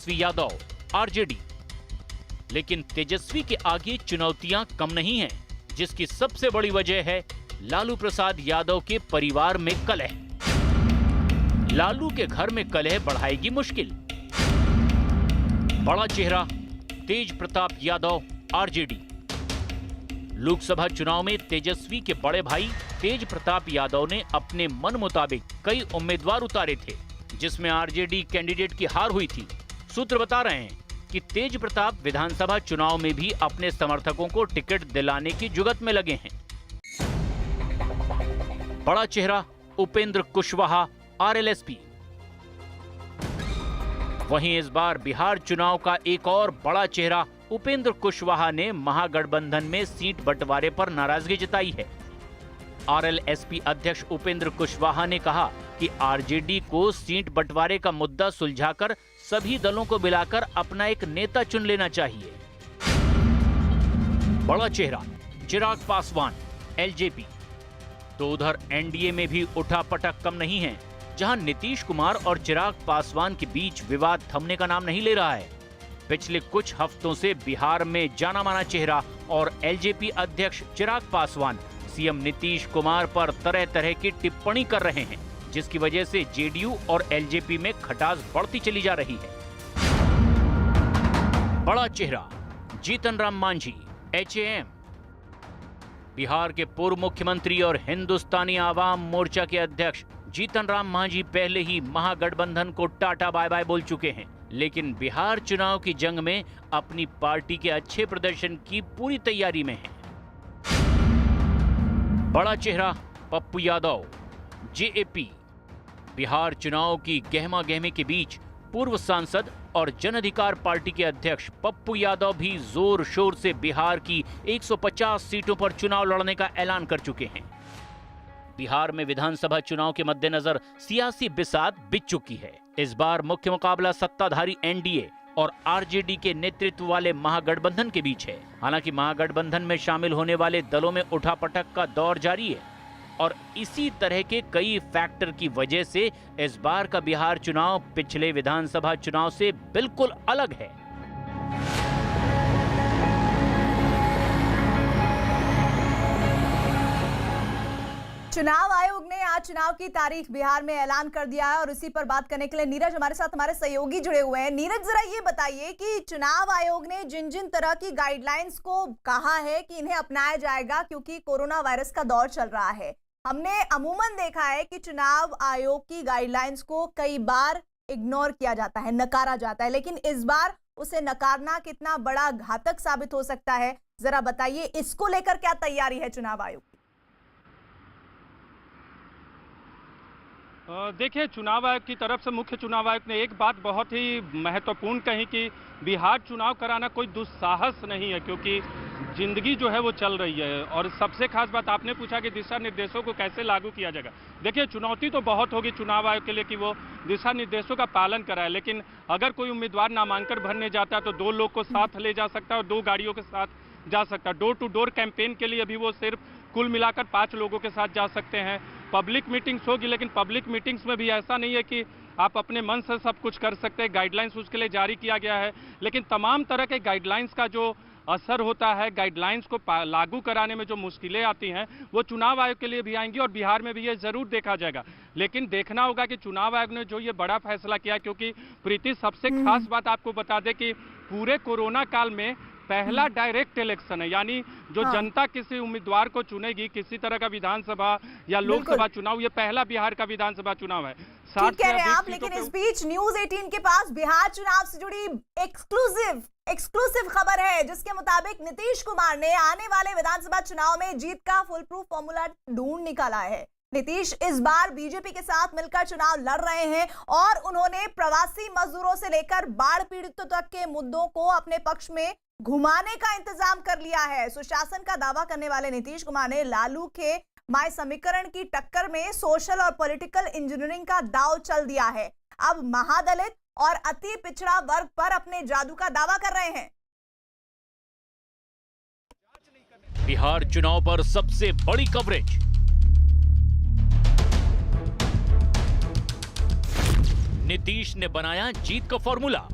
Tejashwi Yadav RJD. लेकिन तेजस्वी के आगे चुनौतियां कम नहीं हैं, जिसकी सबसे बड़ी वजह है लालू प्रसाद यादव के परिवार में कलह। लालू के घर में कलह बढ़ाएगी मुश्किल। बड़ा चेहरा तेज प्रताप यादव आरजेडी। लोकसभा चुनाव में तेजस्वी के बड़े भाई तेज प्रताप यादव ने अपने मन मुताबिक कई उम्मीदवार उतारे थे, जिसमें आरजेडी कैंडिडेट की हार हुई थी। सूत्र बता रहे हैं कि तेज प्रताप विधानसभा चुनाव में भी अपने समर्थकों को टिकट दिलाने की जुगत में लगे हैं। बड़ा चेहरा उपेंद्र कुशवाहा आरएलएसपी। वहीं इस बार बिहार चुनाव का एक और बड़ा चेहरा उपेंद्र कुशवाहा ने महागठबंधन में सीट बंटवारे पर नाराजगी जताई है। आरएलएसपी अध्यक्ष उपेंद्र कुशवाहा ने कहा कि आरजेडी को सीट बंटवारे का मुद्दा सुलझाकर सभी दलों को मिलाकर अपना एक नेता चुन लेना चाहिए। बड़ा चेहरा चिराग पासवान एलजेपी। तो उधर एनडीए में भी उठापटक कम नहीं है, जहां नीतीश कुमार और चिराग पासवान के बीच विवाद थमने का नाम नहीं ले रहा है। पिछले कुछ हफ्तों से बिहार में जाना माना चेहरा और एलजेपी अध्यक्ष चिराग पासवान सीएम नीतीश कुमार पर तरह तरह की टिप्पणी कर रहे हैं, जिसकी वजह से जेडीयू और एलजेपी में खटास बढ़ती चली जा रही है। बड़ा चेहरा जीतन राम मांझी एचएएम। बिहार के पूर्व मुख्यमंत्री और हिंदुस्तानी आवाम मोर्चा के अध्यक्ष जीतन राम मांझी पहले ही महागठबंधन को टाटा बाय बाय बोल चुके हैं, लेकिन बिहार चुनाव की जंग में अपनी पार्टी के अच्छे प्रदर्शन की पूरी तैयारी में है। बड़ा चेहरा पप्पू यादव जेएपी। बिहार चुनाव की गहमा गहमी के बीच पूर्व सांसद और जन अधिकार पार्टी के अध्यक्ष पप्पू यादव भी जोर शोर से बिहार की 150 सीटों पर चुनाव लड़ने का ऐलान कर चुके हैं। बिहार में विधानसभा चुनाव के मद्देनजर सियासी बिसात बिछ चुकी है। इस बार मुख्य मुकाबला सत्ताधारी एनडीए और आरजेडी के नेतृत्व वाले महागठबंधन के बीच है। हालांकि महागठबंधन में शामिल होने वाले दलों में उठापटक का दौर जारी है और इसी तरह के कई फैक्टर की वजह से इस बार का बिहार चुनाव पिछले विधानसभा चुनाव से बिल्कुल अलग है। चुनाव आयोग ने आज चुनाव की तारीख बिहार में ऐलान कर दिया है और इसी पर बात करने के लिए नीरज हमारे साथ हमारे सहयोगी जुड़े हुए हैं। नीरज, जरा ये बताइए कि चुनाव आयोग ने जिन जिन तरह की गाइडलाइंस को कहा है कि इन्हें अपनाया जाएगा क्योंकि कोरोना वायरस का दौर चल रहा है, हमने अमूमन देखा है कि चुनाव आयोग की गाइडलाइंस को कई बार इग्नोर किया जाता है, नकारा जाता है, लेकिन इस बार उसे नकारना कितना बड़ा घातक साबित हो सकता है, जरा बताइए इसको लेकर क्या तैयारी है चुनाव आयोग? देखिए, चुनाव आयोग की तरफ से मुख्य चुनाव आयोग ने एक बात बहुत ही महत्वपूर्ण कही कि बिहार चुनाव कराना कोई दुस्साहस नहीं है, क्योंकि जिंदगी जो है वो चल रही है। और सबसे खास बात आपने पूछा कि दिशा निर्देशों को कैसे लागू किया जाएगा। देखिए, चुनौती तो बहुत होगी चुनाव आयोग के लिए कि वो दिशा निर्देशों का पालन कराए, लेकिन अगर कोई उम्मीदवार नामांकन भरने जाता है तो 2 लोग को साथ ले जा सकता है और 2 गाड़ियों के साथ जा सकता है। डोर टू डोर कैंपेन के लिए भी वो सिर्फ कुल मिलाकर 5 लोगों के साथ जा सकते हैं। पब्लिक मीटिंग्स होगी, लेकिन पब्लिक मीटिंग्स में भी ऐसा नहीं है कि आप अपने मन से सब कुछ कर सकते हैं। गाइडलाइंस उसके लिए जारी किया गया है, लेकिन तमाम तरह के गाइडलाइंस का जो असर होता है, गाइडलाइंस को लागू कराने में जो मुश्किलें आती हैं, वो चुनाव आयोग के लिए भी आएंगी और बिहार में भी ये जरूर देखा जाएगा। लेकिन देखना होगा कि चुनाव आयोग ने जो ये बड़ा फैसला किया, क्योंकि प्रीति सबसे खास बात आपको बता दे कि पूरे कोरोना काल में पहला डायरेक्ट इलेक्शन है, यानी जो जनता किसी उम्मीदवार को चुनेगी किसी तरह का विधानसभा या लोकसभा चुनाव, ये पहला बिहार का विधानसभा चुनाव है। ठीक कह रहे हैं आप, लेकिन इस बीच न्यूज 18 के पास बिहार चुनाव से जुड़ी एक्सक्लूसिव खबर है, जिसके मुताबिक नीतीश कुमार ने आने वाले विधानसभा चुनाव में जीत का फुल प्रूफ फॉर्मूला ढूंढ निकाला है। नीतीश इस बार बीजेपी के साथ मिलकर चुनाव लड़ रहे हैं और उन्होंने प्रवासी मजदूरों से लेकर बाढ़ पीड़ितों तक के मुद्दों को अपने पक्ष में घुमाने का इंतजाम कर लिया है। सुशासन का दावा करने वाले नीतीश कुमार ने लालू के माय समीकरण की टक्कर में सोशल और पॉलिटिकल इंजीनियरिंग का दांव चल दिया है। अब महादलित और अति पिछड़ा वर्ग पर अपने जादू का दावा कर रहे हैं। बिहार चुनाव पर सबसे बड़ी कवरेज। नीतीश ने बनाया जीत का फॉर्मूला।